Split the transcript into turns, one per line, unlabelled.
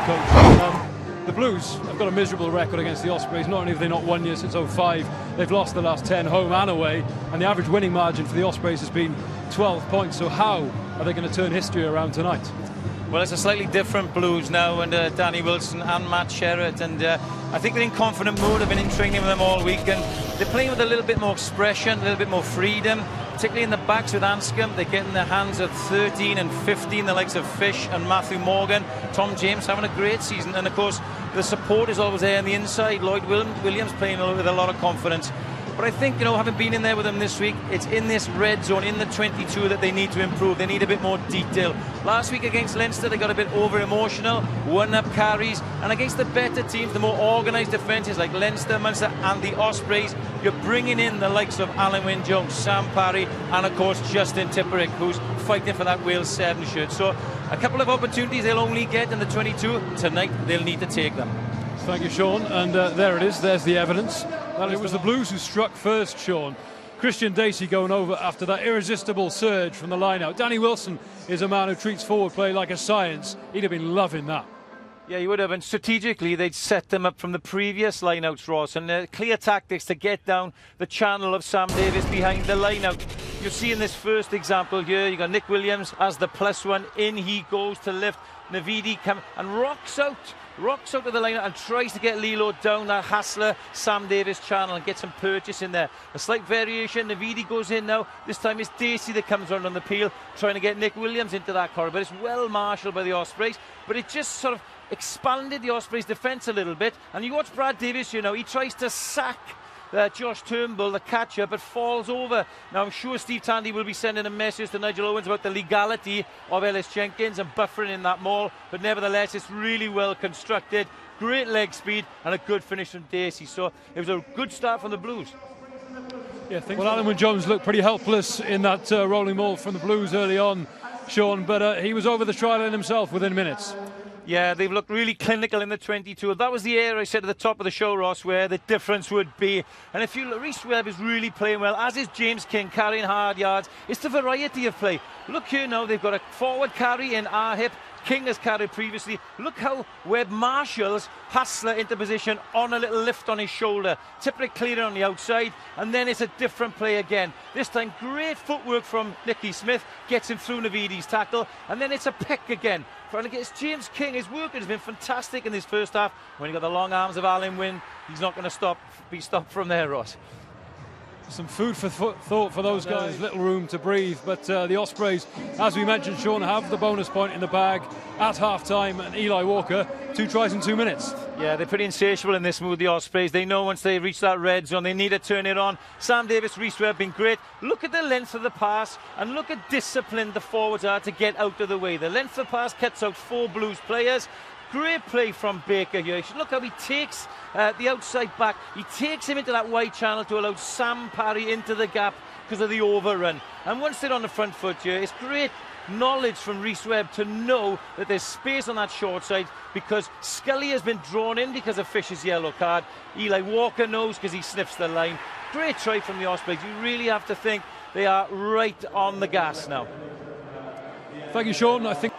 coach. The Blues have got a miserable record against the Ospreys. Not only have they not won yet since 05, they've lost the last 10 home and away, and the average winning margin for the Ospreys has been 12 points. So how are they going to turn history around tonight?
Well, it's a slightly different Blues now under Danny Wilson and Matt Sherratt, and I think they're in confident mood. I've been in training with them all week, and they're playing with a little bit more expression, a little bit more freedom, particularly in the backs with Anscombe. They're getting their hands at 13 and 15, the likes of Fish and Matthew Morgan. Tom James having a great season, and of course the support is always there on the inside. Lloyd Williams playing with a lot of confidence. But I think, having been in there with them this week, it's in this red zone, in the 22, that they need to improve. They need a bit more detail. Last week against Leinster, they got a bit over-emotional, one-up carries, and against the better teams, the more organised defences like Leinster, Munster and the Ospreys, you're bringing in the likes of Alun Wyn Jones, Sam Parry, and of course Justin Tipperick, who's fighting for that Wales 7 shirt. So a couple of opportunities they'll only get in the 22. Tonight, they'll need to take them.
Thank you, Sean. And there it is. There's the evidence. Well, it was the Blues who struck first, Sean. Christian Dacey going over after that irresistible surge from the line-out. Danny Wilson is a man who treats forward play like a science. He'd have been loving that.
Yeah, you would have. And strategically, they'd set them up from the previous line-outs, Ross. And clear tactics to get down the channel of Sam Davies behind the line-out. You see in this first example here, you got Nick Williams as the +1. In he goes to lift. Navidi comes and rocks out of the line and tries to get Lilo down that Hassler Sam Davies channel and get some purchase in there. A slight variation. Navidi goes in now. This time it's Dacey that comes round on the peel, trying to get Nick Williams into that corridor. But it's well marshalled by the Ospreys. But it just sort of expanded the Ospreys' defence a little bit. And you watch Brad Davies, he tries to sack Josh Turnbull, the catcher, but falls over. Now I'm sure Steve Tandy will be sending a message to Nigel Owens about the legality of Ellis Jenkins and buffering in that maul, but nevertheless it's really well constructed, great leg speed and a good finish from Dacey. So it was a good start from the Blues.
Yeah, well, Alun Wyn Jones looked pretty helpless in that rolling maul from the Blues early on, Sean, but he was over the try line himself within minutes.
Yeah, they've looked really clinical in the 22. That was the area I said at the top of the show, Ross, where the difference would be. And if you look, Rhys Webb is really playing well, as is James King, carrying hard yards. It's the variety of play. Look here now, they've got a forward carry in our hip. King has carried previously. Look how Webb marshals Hassler into position on a little lift on his shoulder. Tipperick clearing on the outside, and then it's a different play again. This time, great footwork from Nicky Smith, gets him through Navidi's tackle, and then it's a pick again. It's James King. His work has been fantastic in this first half. When you got the long arms of Alun Wyn, he's not going to be stopped from there, Ross.
Some food for thought for those guys, little room to breathe. But the Ospreys, as we mentioned, Sean, have the bonus point in the bag at half-time, and Eli Walker, 2 tries in 2 minutes.
Yeah, they're pretty insatiable in this mood, the Ospreys. They know once they reach that red zone, they need to turn it on. Sam Davies, Rhys Webb have been great. Look at the length of the pass, and look at discipline the forwards are to get out of the way. The length of the pass cuts out 4 Blues players. Great play from Baker here. Look how he takes the outside back. He takes him into that wide channel to allow Sam Parry into the gap because of the overrun. And once they're on the front foot here, it's great knowledge from Rhys Webb to know that there's space on that short side because Scully has been drawn in because of Fisher's yellow card. Eli Walker knows because he sniffs the line. Great try from the Ospreys. You really have to think they are right on the gas now.
Thank you, Sean. I think